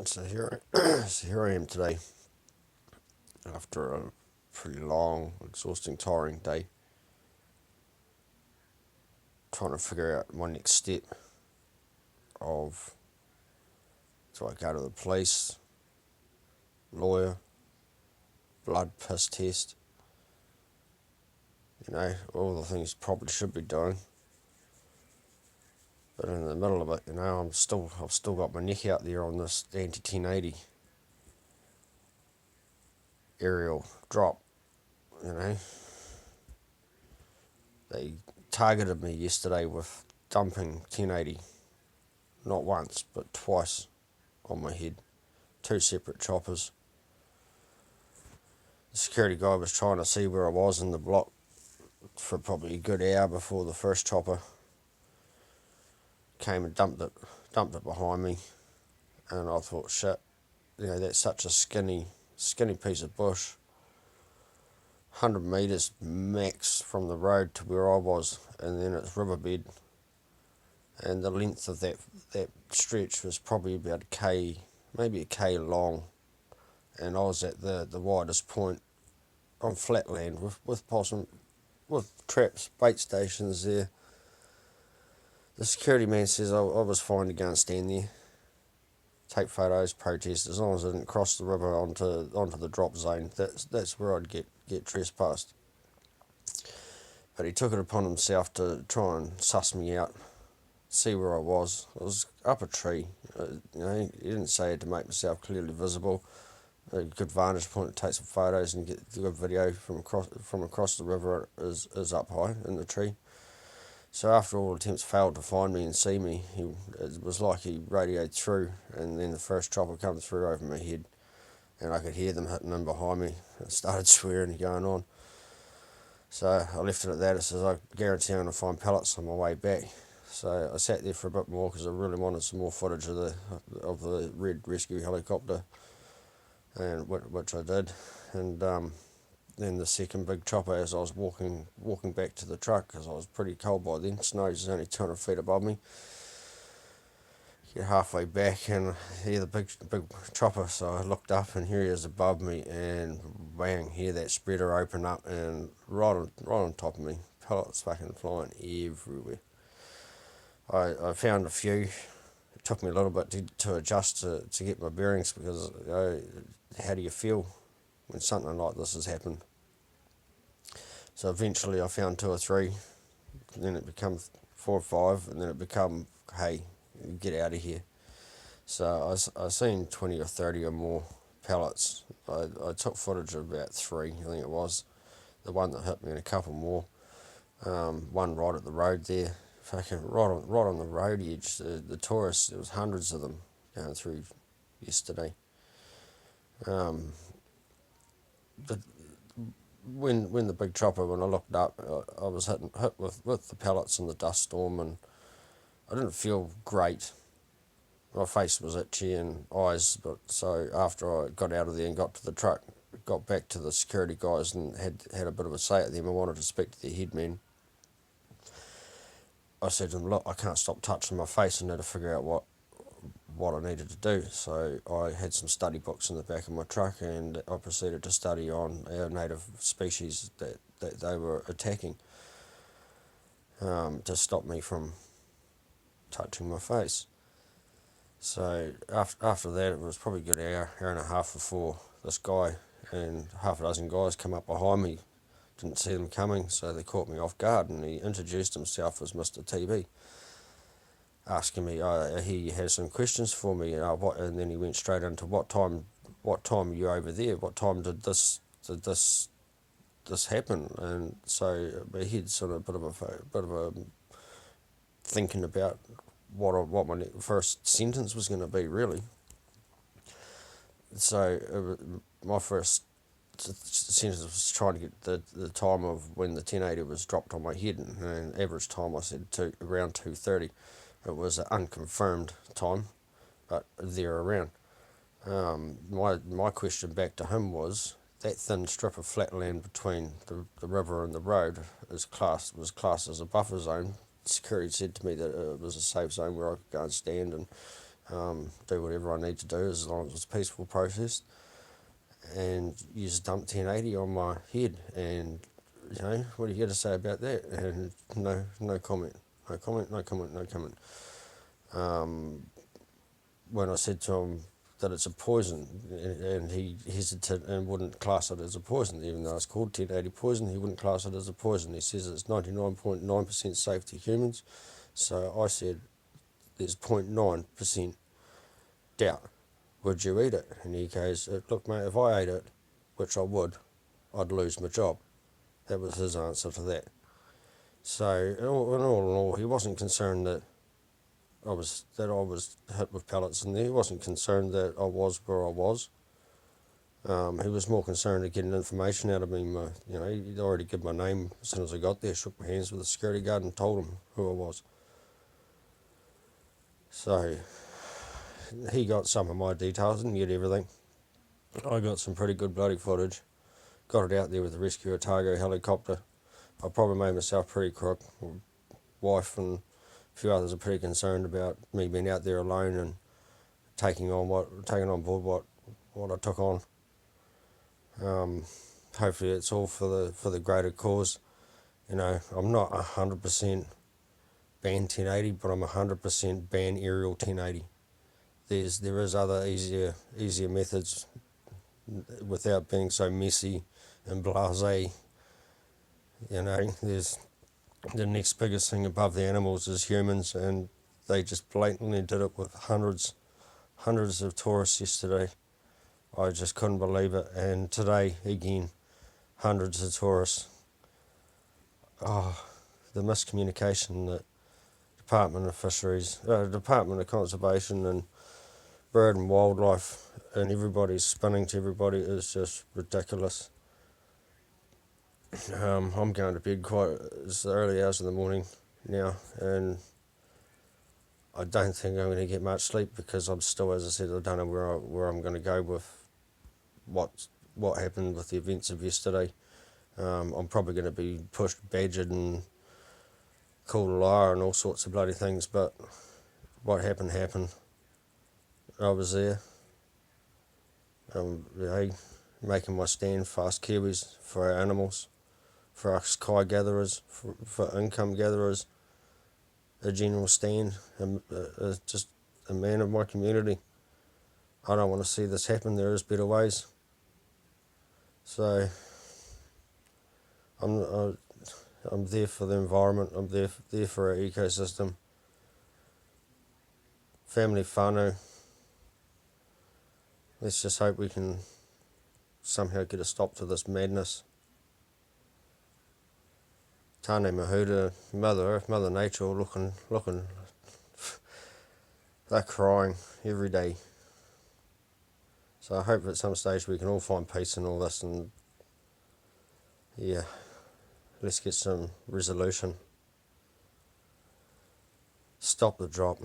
So here I am today after a pretty long, exhausting, tiring day, trying to figure out my next step of do I go to the police, lawyer, blood piss test, all the things probably should be doing. But in the middle of it, I've still got my neck out there on this anti-1080 aerial drop. You know, they targeted me yesterday with dumping 1080, not once but twice on my head, two separate choppers. The security guy was trying to see where I was in the block for probably a good hour before the first chopper came and dumped it behind me, and I thought, shit, that's such a skinny piece of bush, 100 metres max from the road to where I was, and then it's riverbed, and the length of that stretch was probably about a k, maybe a k long, and I was at the widest point on flat land with traps, bait stations there. The security man says I was fine to go and stand there, take photos, protest, as long as I didn't cross the river onto the drop zone. That's where I'd get trespassed. But he took it upon himself to try and suss me out, see where I was. I was up a tree. He didn't say it to make myself clearly visible. A good vantage point to take some photos and get the good video from across the river is up high in the tree. So after all attempts failed to find me and see me, it was like he radioed through, and then the first chopper come through over my head, and I could hear them hitting in behind me. I started swearing and going on. So I left it at that. It says, I guarantee I'm going to find pellets on my way back. So I sat there for a bit more because I really wanted some more footage of the red rescue helicopter, and which I did. And then the second big chopper, as I was walking back to the truck, because I was pretty cold by then, snow was only 200 feet above me, get halfway back and hear the big chopper, so I looked up and here he is above me, and bang, hear that spreader open up, and right on top of me, pellets fucking flying everywhere. I found a few. It took me a little bit to adjust to get my bearings, because how do you feel when something like this has happened? So eventually I found two or three, then it became 4 or 5, and then it became, hey, get out of here. So I seen 20 or 30 or more pellets. I took footage of about 3, I think it was. The one that hit me and a couple more. One right at the road there, fucking right on the road edge. The tourists, there was hundreds of them going through yesterday. The, when the big chopper, when I looked up, I was hit with the pellets and the dust storm, and I didn't feel great. My face was itchy and eyes, but so after I got out of there and got to the truck, got back to the security guys and had a bit of a say at them. I wanted to speak to their head man. I said to them, look, I can't stop touching my face. I need to figure out what I needed to do. So I had some study books in the back of my truck, and I proceeded to study on our native species that they were attacking, to stop me from touching my face. So after that, it was probably a good hour and a half before this guy and half a dozen guys come up behind me. Didn't see them coming, so they caught me off guard, and he introduced himself as Mr. TB, asking me, I hear you had some questions for me, and then he went straight into what time are you over there? What time did this happen? And so my head's sort of a bit of a thinking about what my first sentence was going to be, really. So my first sentence was trying to get the time of when the 1080 was dropped on my head, and average time I said around 2:30. It was an unconfirmed time, but there around. My question back to him was, that thin strip of flat land between the river and the road was classed as a buffer zone. Security said to me that it was a safe zone where I could go and stand and do whatever I need to do as long as it's a peaceful process, and you just dumped 1080 on my head, and what are you going to say about that? And no comment, no comment, no comment, no comment. When I said to him that it's a poison, and he hesitated and wouldn't class it as a poison, even though it's called 1080 poison, he wouldn't class it as a poison. He says it's 99.9% safe to humans. So I said, there's 0.9% doubt. Would you eat it? And he goes, look mate, if I ate it, which I would, I'd lose my job. That was his answer to that. So in all, he wasn't concerned that I was hit with pellets in there. He wasn't concerned that I was where I was. He was more concerned at getting information out of me. He'd already given my name as soon as I got there, shook my hands with the security guard and told him who I was. So he got some of my details, didn't get everything. I got some pretty good bloody footage. Got it out there with the Rescue Otago helicopter. I probably made myself pretty crook. My wife and a few others are pretty concerned about me being out there alone and taking on board what I took on. Hopefully it's all for the greater cause. I'm not 100% ban 1080, but I'm 100% ban aerial 1080. There is other easier methods without being so messy and blasé. There's the next biggest thing above the animals is humans, and they just blatantly did it with hundreds of tourists yesterday. I just couldn't believe it. And today, again, hundreds of tourists. Oh, the miscommunication that Department of Fisheries, Department of Conservation and Bird and Wildlife and everybody's spinning to everybody is just ridiculous. I'm going to bed it's the early hours of the morning now, and I don't think I'm going to get much sleep because I'm still, as I said, I don't know where I'm going to go with what happened with the events of yesterday. I'm probably going to be pushed, badgered and called a liar and all sorts of bloody things, but what happened. I was there, making my stand, fast Kiwis, for our animals, for us sky gatherers, for income gatherers, a general stand, just a man of my community. I don't want to see this happen. There is better ways. So I'm there for the environment. I'm there for our ecosystem. Family whānau. Let's just hope we can somehow get a stop to this madness. Tāne Mahuta, Mother Earth, Mother Nature, looking, they're crying every day. So I hope at some stage we can all find peace in all this, and let's get some resolution. Stop the drop.